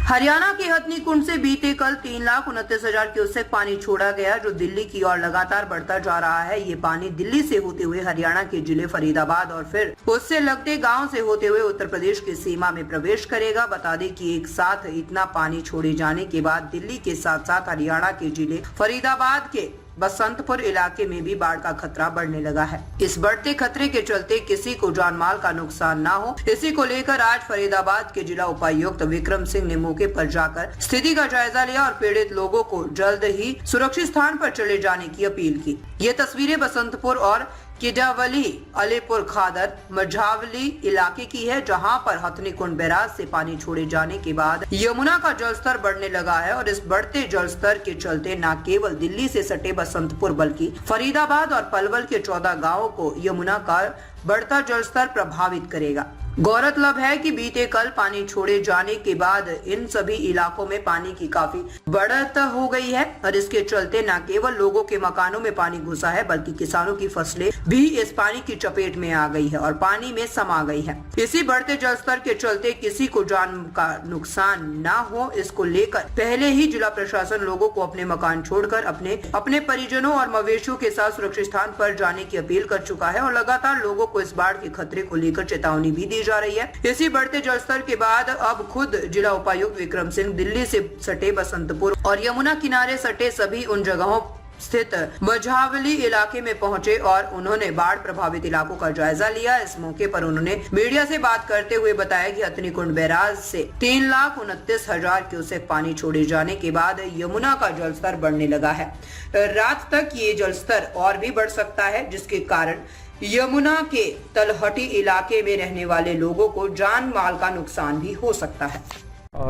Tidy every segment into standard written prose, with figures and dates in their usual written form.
हरियाणा के हथनी कुंड से बीते कल 3,29,000 क्यूसेक पानी छोड़ा गया, जो दिल्ली की ओर लगातार बढ़ता जा रहा है। ये पानी दिल्ली से होते हुए हरियाणा के जिले फरीदाबाद और फिर उससे लगते गांव से होते हुए उत्तर प्रदेश की सीमा में प्रवेश करेगा। बता दें कि एक साथ इतना पानी छोड़े जाने के बाद दिल्ली के साथ साथ हरियाणा के जिले फरीदाबाद के बसंतपुर इलाके में भी बाढ़ का खतरा बढ़ने लगा है। इस बढ़ते खतरे के चलते किसी को जान माल का नुकसान ना हो, इसी को लेकर आज फरीदाबाद के जिला उपायुक्त विक्रम सिंह ने मौके पर जाकर स्थिति का जायजा लिया और पीड़ित लोगों को जल्द ही सुरक्षित स्थान पर चले जाने की अपील की। ये तस्वीरें बसंतपुर और किडावली अलीपुर खादर मझावली इलाके की है, जहां पर हथनी कुंड बैराज से पानी छोड़े जाने के बाद यमुना का जलस्तर बढ़ने लगा है और इस बढ़ते जलस्तर के चलते न केवल दिल्ली से सटे बसंतपुर बल्कि फरीदाबाद और पलवल के 14 गांवों को यमुना का बढ़ता जलस्तर प्रभावित करेगा। गौरतलब है कि बीते कल पानी छोड़े जाने के बाद इन सभी इलाकों में पानी की काफी बढ़त हो गई है और इसके चलते न केवल लोगों के मकानों में पानी घुसा है बल्कि किसानों की फसलें भी इस पानी की चपेट में आ गई है और पानी में समा गई है। इसी बढ़ते जलस्तर के चलते किसी को जान का नुकसान न हो, इसको लेकर पहले ही जिला प्रशासन लोगों को अपने मकान छोड़कर अपने परिजनों और मवेशियों के साथ सुरक्षित स्थान पर जाने की अपील कर चुका है और लगातार लोगों को इस बाढ़ के खतरे को लेकर चेतावनी भी दी जा रही है। इसी बढ़ते जलस्तर के बाद अब खुद जिला उपायुक्त विक्रम सिंह दिल्ली से सटे बसंतपुर और यमुना किनारे सटे सभी उन जगहों स्थित मझावली इलाके में पहुंचे और उन्होंने बाढ़ प्रभावित इलाकों का जायजा लिया। इस मौके पर उन्होंने मीडिया से बात करते हुए बताया कि हथनी कुंड बैराज से 3,29,000 क्यूसेक पानी छोड़े जाने के बाद यमुना का जलस्तर बढ़ने लगा है। रात तक ये जलस्तर और भी बढ़ सकता है, जिसके कारण यमुना के तलहटी इलाके में रहने वाले लोगों को जान माल का नुकसान भी हो सकता है।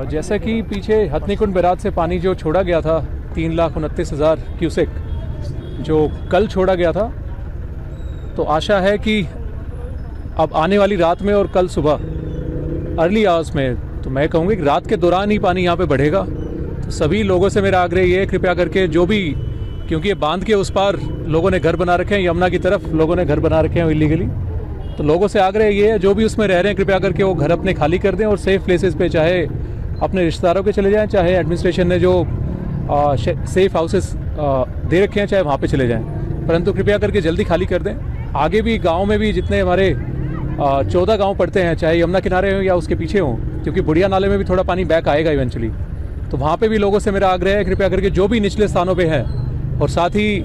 जैसा कि पीछे हथनी कुंड बैराज से पानी जो छोड़ा गया था 3,29,000 क्यूसेक जो कल छोड़ा गया था, तो आशा है कि अब आने वाली रात में और कल सुबह अर्ली आवर्स में, तो मैं कहूँगी कि रात के दौरान ही पानी यहाँ पे बढ़ेगा। तो सभी लोगों से मेरा आग्रह ये है, कृपया करके जो भी, क्योंकि ये बांध के उस पार लोगों ने घर बना रखे हैं, यमुना की तरफ लोगों ने घर बना रखे हैं इलीगली, तो लोगों से आग्रह ये है जो भी उसमें रह रहे हैं कृपया करके वो घर अपने खाली कर दें और सेफ प्लेसेस पे, चाहे अपने रिश्तेदारों के चले जाएं, चाहे एडमिनिस्ट्रेशन ने जो सेफ हाउसेस दे रखे हैं चाहे वहाँ पे चले जाएं, परंतु कृपया करके जल्दी खाली कर दें। आगे भी गाँव में भी जितने हमारे 14 गाँव पड़ते हैं, चाहे यमुना किनारे हों या उसके पीछे हों, क्योंकि बुढ़िया नाले में भी थोड़ा पानी बैक आएगा इवेंचुअली, तो वहाँ पर भी लोगों से मेरा आग्रह है कृपया करके जो भी निचले स्थानों पर है, और साथ ही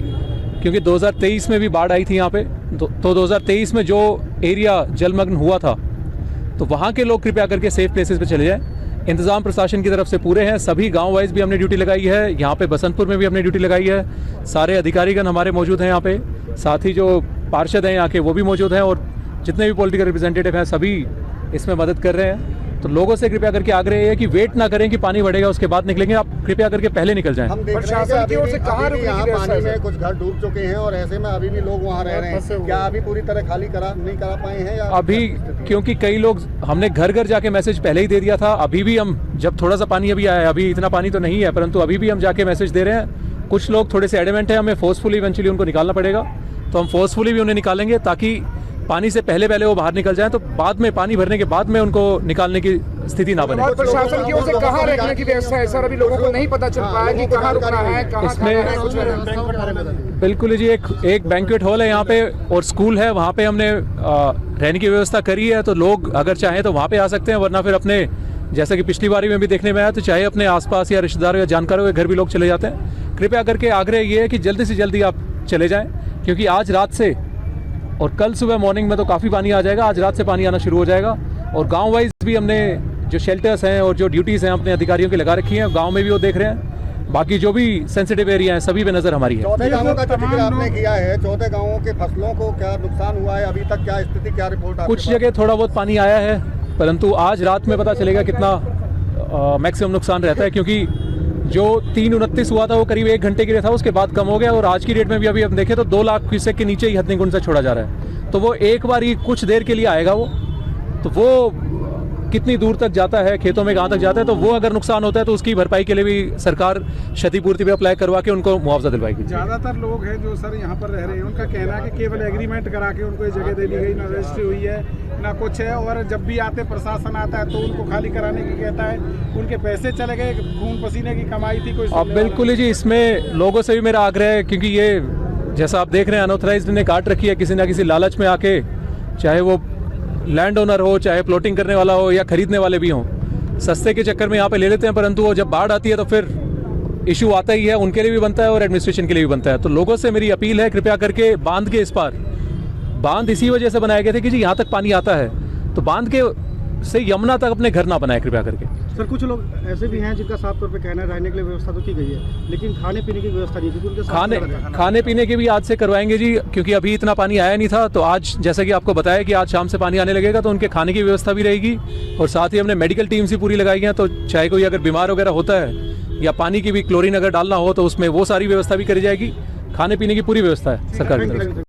क्योंकि 2023 में भी बाढ़ आई थी यहाँ पे, तो 2023 में जो एरिया जलमग्न हुआ था, तो वहाँ के लोग कृपया करके सेफ प्लेसेस पे चले जाएं। इंतज़ाम प्रशासन की तरफ से पूरे हैं, सभी गांव वाइज भी हमने ड्यूटी लगाई है, यहाँ पे बसंतपुर में भी हमने ड्यूटी लगाई है, सारे अधिकारीगण हमारे मौजूद हैं यहाँ पे, साथ ही जो पार्षद हैं यहाँ के वो भी मौजूद हैं और जितने भी पॉलिटिकल रिप्रेजेंटेटिव हैं सभी इसमें मदद कर रहे हैं। तो लोगों से कृपया करके आग्रह है कि वेट ना करें कि पानी बढ़ेगा उसके बाद निकलेंगे, आप कृपया करके पहले निकल जाएं। हम देख रहे हैं कि अभी भी यहाँ पानी में कुछ घर डूब चुके हैं और ऐसे में अभी भी लोग वहाँ रह रहे हैं, क्या अभी पूरी तरह खाली नहीं करा पाए हैं या अभी? क्योंकि कई लोग, हमने घर घर जाके मैसेज पहले ही दे दिया था, अभी भी हम, जब थोड़ा सा पानी अभी आया, अभी इतना पानी तो नहीं है, परंतु अभी भी हम जाके मैसेज दे रहे हैं। कुछ लोग थोड़े से एडमेंट है, हमें फोर्सफुली इवेंचुअली उनको निकालना पड़ेगा, तो हम फोर्सफुली भी उन्हें निकालेंगे ताकि पानी से पहले वो बाहर निकल जाए, तो बाद में पानी भरने के बाद में उनको निकालने की स्थिति ना बने। प्रशासन की ओर से कहाँ रखने की व्यवस्था है सर? अभी लोगों को नहीं पता चल रहा है कि कहाँ रुकना है, कहाँ इसमें बिल्कुल जी, एक बैंक्वेट हॉल है यहाँ पे और स्कूल है, वहाँ पे हमने रहने की व्यवस्था करी है, तो लोग अगर चाहें तो वहाँ पे आ सकते हैं, वरना फिर अपने, जैसा कि पिछली बारी में भी देखने में आया, तो चाहे अपने आसपास या रिश्तेदारों या जानकारों के घर भी लोग चले जाते हैं। कृपया करके आग्रह ये है कि जल्दी से जल्दी आप चले जाएँ, क्योंकि आज रात से और कल सुबह मॉर्निंग में तो काफ़ी पानी आ जाएगा, आज रात से पानी आना शुरू हो जाएगा। और गांव वाइज भी हमने जो शेल्टर्स हैं और जो ड्यूटीज़ हैं अपने अधिकारियों की लगा रखी हैं, गांव में भी वो देख रहे हैं, बाकी जो भी सेंसिटिव एरिया हैं सभी पे नज़र हमारी है। 14 गाँवों का जिक्र आपने किया है, 14 गाँवों के फसलों को क्या नुकसान हुआ है अभी तक, क्या स्थिति, क्या रिपोर्ट? कुछ जगह थोड़ा बहुत पानी आया है, परंतु आज रात में पता चलेगा कितना मैक्सिमम नुकसान रहता है, क्योंकि जो 329 हुआ था वो करीब 1 घंटे के लिए था, उसके बाद कम हो गया और आज की डेट में भी अभी हम देखें तो 2 लाख क्यूसेक के नीचे ही हथनी कुंड से छोड़ा जा रहा है, तो वो एक बार ही कुछ देर के लिए आएगा वो, तो वो कितनी दूर तक जाता है, खेतों में कहाँ तक जाता है, तो वो अगर नुकसान होता है तो उसकी भरपाई के लिए भी सरकार क्षतिपूर्ति पे अप्लाई करवा के उनको मुआवजा दिलवाएगी। ज़्यादातर लोग हैं जो सर यहाँ पर रह रहे हैं, उनका कहना है कि केवल एग्रीमेंट करा के उनको ये जगह दे दी गई, ना रजिस्ट्री हुई है ना कुछ है, और जब भी आते प्रशासन आता है तो उनको खाली कराने की कहता है, उनके पैसे चले गए, खून पसीने की कमाई थी कोई। अब बिल्कुल ही जी, इसमें लोगों से भी मेरा आग्रह है, क्योंकि ये जैसा आप देख रहे हैं अनऑथराइज्ड ने काट रखी है, किसी ना किसी लालच में आके, चाहे वो लैंड ओनर हो, चाहे प्लॉटिंग करने वाला हो या खरीदने वाले भी हों, सस्ते के चक्कर में यहाँ पे ले लेते हैं, परंतु वो जब बाढ़ आती है तो फिर इशू आता ही है, उनके लिए भी बनता है और एडमिनिस्ट्रेशन के लिए भी बनता है। तो लोगों से मेरी अपील है, कृपया करके बांध के इस पार, बांध इसी वजह से बनाए गए थे कि जी यहाँ तक पानी आता है, तो बांध के से यमुना तक अपने घर ना बनाए कृपया करके। सर कुछ लोग ऐसे भी हैं जिनका साफ तौर पे कहना है रहने के लिए व्यवस्था तो की गई है, लेकिन खाने पीने की व्यवस्था नहीं, क्योंकि उनके खाने पीने की भी आज से करवाएंगे जी, क्योंकि अभी इतना पानी आया नहीं था। तो आज जैसा कि आपको बताया कि आज शाम से पानी आने लगेगा, तो उनके खाने की व्यवस्था भी रहेगी, और साथ ही हमने मेडिकल टीम से पूरी लगाई है, तो चाहे कोई अगर बीमार वगैरह होता है या पानी की भी क्लोरीन अगर डालना हो तो उसमें वो सारी व्यवस्था भी करी जाएगी। खाने पीने की पूरी व्यवस्था है सरकार की तरफ से।